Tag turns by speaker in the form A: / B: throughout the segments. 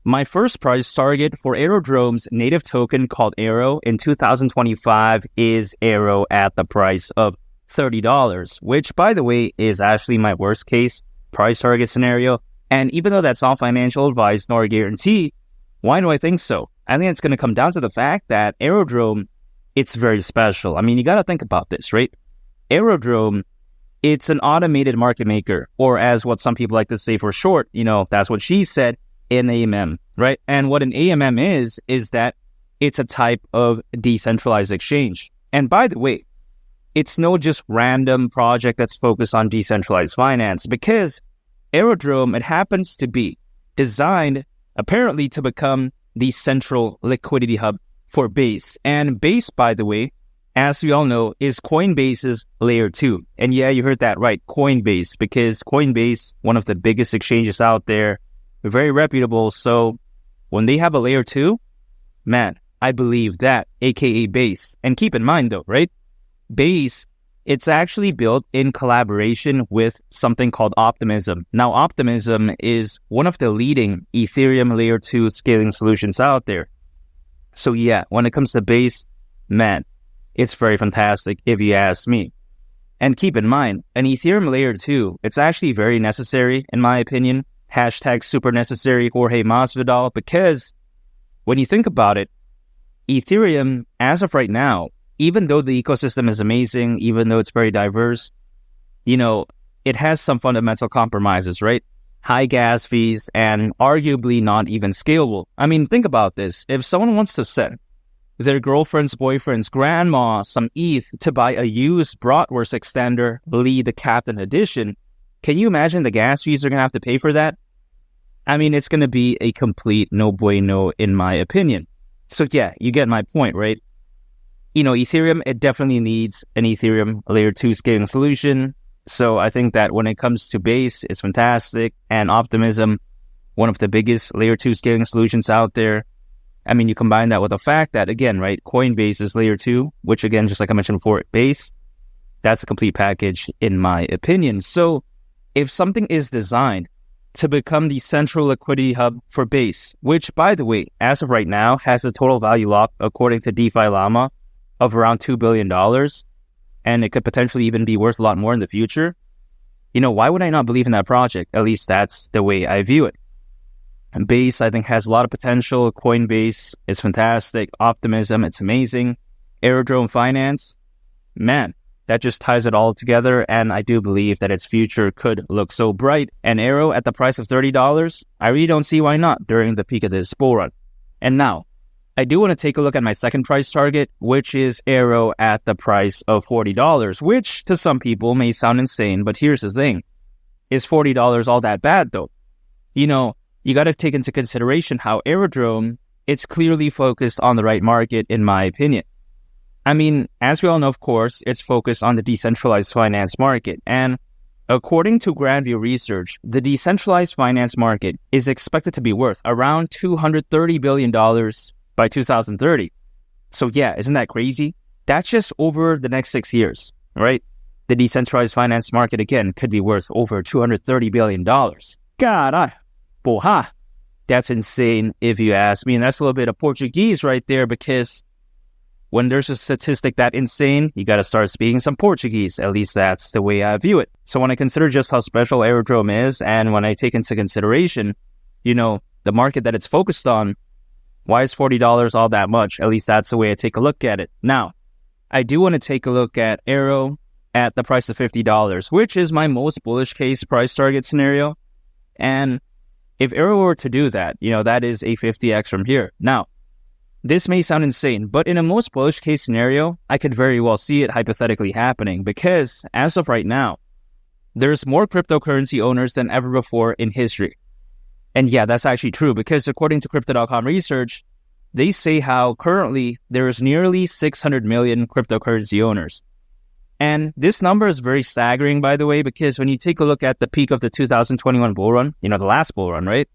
A: My first price target for Aerodrome's native token called AERO in 2025 is AERO at the price of $30, which, by the way, is actually my worst case price target scenario. And even though that's not financial advice nor a guarantee, why do I think so? I think it's going to come down to the fact that Aerodrome, it's very special. I mean, you got to think about this, right? Aerodrome, it's an automated market maker, or as what some people like to say for short, that's what she said, an AMM, right? And what an AMM is that it's a type of decentralized exchange. And by the way, it's no just random project that's focused on decentralized finance, because Aerodrome, it happens to be designed apparently to become the central liquidity hub for Base. And Base, by the way, as we all know, is Coinbase's layer 2. And yeah, you heard that right, Coinbase, because Coinbase, one of the biggest exchanges out there, very reputable. So when they have a layer 2, man, I believe that, aka Base. And keep in mind though, right? Base, it's actually built in collaboration with something called Optimism. Now, Optimism is one of the leading Ethereum layer 2 scaling solutions out there. So yeah, when it comes to Base, man, it's very fantastic if you ask me. And keep in mind, an Ethereum layer 2, it's actually very necessary, in my opinion. Hashtag super necessary, Jorge Masvidal, because when you think about it, Ethereum, as of right now, even though the ecosystem is amazing, even though it's very diverse, it has some fundamental compromises, right? High gas fees and arguably not even scalable. I mean, think about this. If someone wants to send their girlfriend's boyfriend's grandma some ETH to buy a used Bratwurst extender, Lee the Captain Edition, can you imagine the gas fees they're going to have to pay for that? I mean, it's going to be a complete no bueno, in my opinion. So yeah, you get my point, right? Ethereum, it definitely needs an Ethereum layer 2 scaling solution. So I think that when it comes to Base, it's fantastic. And Optimism, one of the biggest layer 2 scaling solutions out there. I mean, you combine that with the fact that, again, right, Coinbase is layer 2, which again, just like I mentioned before, Base, that's a complete package in my opinion. So if something is designed to become the central liquidity hub for Base, which, by the way, as of right now, has a total value lock, according to DeFi Llama, of around $2 billion, and it could potentially even be worth a lot more in the future, why would I not believe in that project? At least that's the way I view it. And Base, I think, has a lot of potential. Coinbase is fantastic. Optimism, it's amazing. Aerodrome Finance, man, that just ties it all together, and I do believe that its future could look so bright. And AERO at the price of $30, I really don't see why not during the peak of this bull run. And now, I do want to take a look at my second price target, which is AERO at the price of $40, which to some people may sound insane, but here's the thing. Is $40 all that bad though? You got to take into consideration how Aerodrome, it's clearly focused on the right market, in my opinion. I mean, as we all know, of course, it's focused on the decentralized finance market. And according to Grandview Research, the decentralized finance market is expected to be worth around $230 billion by 2030. So yeah, isn't that crazy? That's just over the next 6 years, right? The decentralized finance market, again, could be worth over $230 billion. God, porra. That's insane if you ask me. And that's a little bit of Portuguese right there, because when there's a statistic that insane, you got to start speaking some Portuguese. At least that's the way I view it. So when I consider just how special Aerodrome is, and when I take into consideration, the market that it's focused on, why is $40 all that much? At least that's the way I take a look at it. Now, I do want to take a look at AERO at the price of $50, which is my most bullish case price target scenario. And if AERO were to do that, that is a 50x from here. Now, this may sound insane, but in a most bullish case scenario, I could very well see it hypothetically happening, because as of right now, there's more cryptocurrency owners than ever before in history. And yeah, that's actually true, because according to Crypto.com research, they say how currently there is nearly 600 million cryptocurrency owners. And this number is very staggering, by the way, because when you take a look at the peak of the 2021 bull run, the last bull run, right?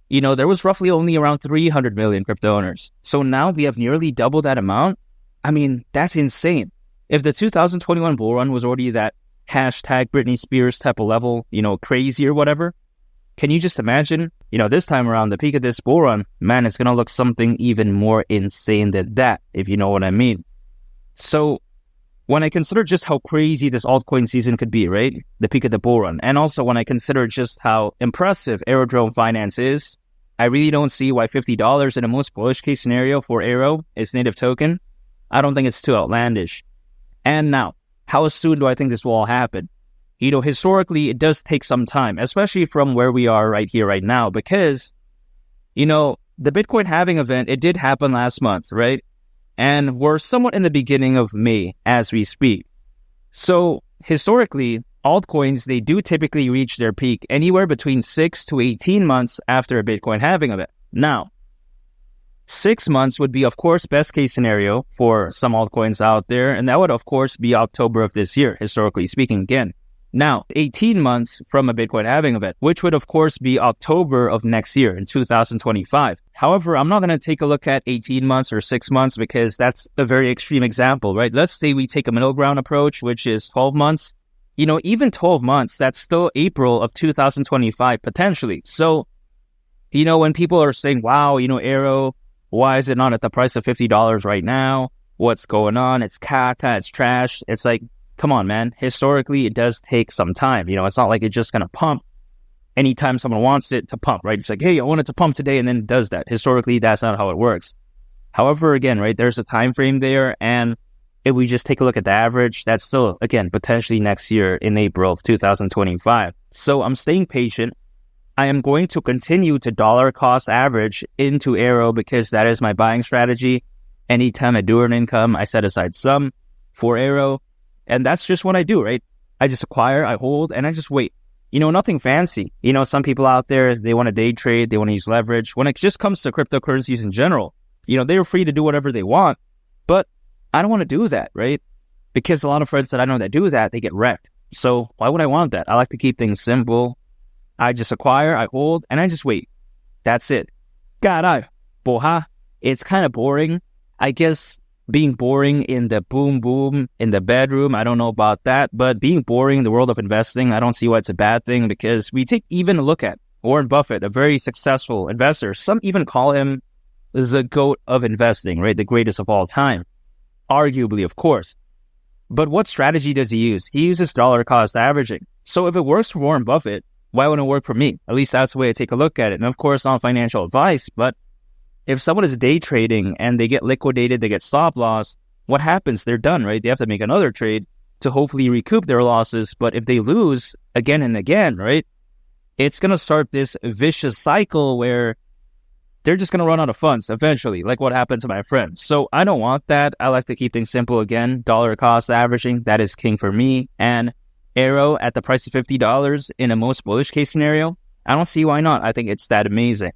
A: There was roughly only around 300 million crypto owners. So now we have nearly double that amount. I mean, that's insane. If the 2021 bull run was already that hashtag Britney Spears type of level, crazy or whatever, can you just imagine, this time around, the peak of this bull run, man, it's going to look something even more insane than that, if you know what I mean. So when I consider just how crazy this altcoin season could be, right? The peak of the bull run. And also when I consider just how impressive Aerodrome Finance is, I really don't see why $50 in a most bullish case scenario for AERO is native token. I don't think it's too outlandish. And now, how soon do I think this will all happen? Historically, it does take some time, especially from where we are right here, right now, because, the Bitcoin halving event, it did happen last month, right? And we're somewhat in the beginning of May as we speak. So historically, altcoins, they do typically reach their peak anywhere between 6 to 18 months after a Bitcoin halving event. Now, 6 months would be, of course, best case scenario for some altcoins out there. And that would, of course, be October of this year, historically speaking again. Now, 18 months from a Bitcoin halving event, which would, of course, be October of next year in 2025. However, I'm not going to take a look at 18 months or 6 months because that's a very extreme example, right? Let's say we take a middle ground approach, which is 12 months. Even 12 months, that's still April of 2025, potentially. So, when people are saying, wow, AERO, why is it not at the price of $50 right now? What's going on? It's caca, it's trash. It's like, come on, man. Historically, it does take some time. It's not like it's just going to pump anytime someone wants it to pump, right? It's like, hey, I want it to pump today, and then it does that. Historically, that's not how it works. However, again, right, there's a time frame there, and if we just take a look at the average, that's still, again, potentially next year in April of 2025. So I'm staying patient. I am going to continue to dollar cost average into AERO because that is my buying strategy. Anytime I do earn income, I set aside some for AERO. And that's just what I do, right? I just acquire, I hold, and I just wait. Nothing fancy. Some people out there, they want to day trade, they want to use leverage. When it just comes to cryptocurrencies in general, they're free to do whatever they want. But I don't want to do that, right? Because a lot of friends that I know that do that, they get wrecked. So why would I want that? I like to keep things simple. I just acquire, I hold, and I just wait. That's it. Caray, boha. It's kind of boring. I guess being boring in the boom in the bedroom, I don't know about that. But being boring in the world of investing, I don't see why it's a bad thing because we take even a look at Warren Buffett, a very successful investor. Some even call him the GOAT of investing, right? The greatest of all time. Arguably, of course. But what strategy does he use? He uses dollar cost averaging. So if it works for Warren Buffett, why wouldn't it work for me? At least that's the way I take a look at it. And of course, not financial advice, but if someone is day trading and they get liquidated, they get stop loss, what happens? They're done, right? They have to make another trade to hopefully recoup their losses. But if they lose again and again, right, it's going to start this vicious cycle where they're just going to run out of funds eventually, like what happened to my friend. So I don't want that. I like to keep things simple again. Dollar cost averaging, that is king for me. And AERO at the price of $50 in a most bullish case scenario, I don't see why not. I think it's that amazing.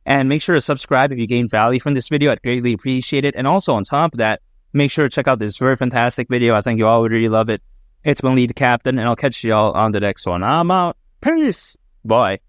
A: And make sure to subscribe if you gain value from this video. I'd greatly appreciate it. And also on top of that, make sure to check out this very fantastic video. I think you all would really love it. It's been Lee the Captain, and I'll catch you all on the next one. I'm out. Peace. Bye.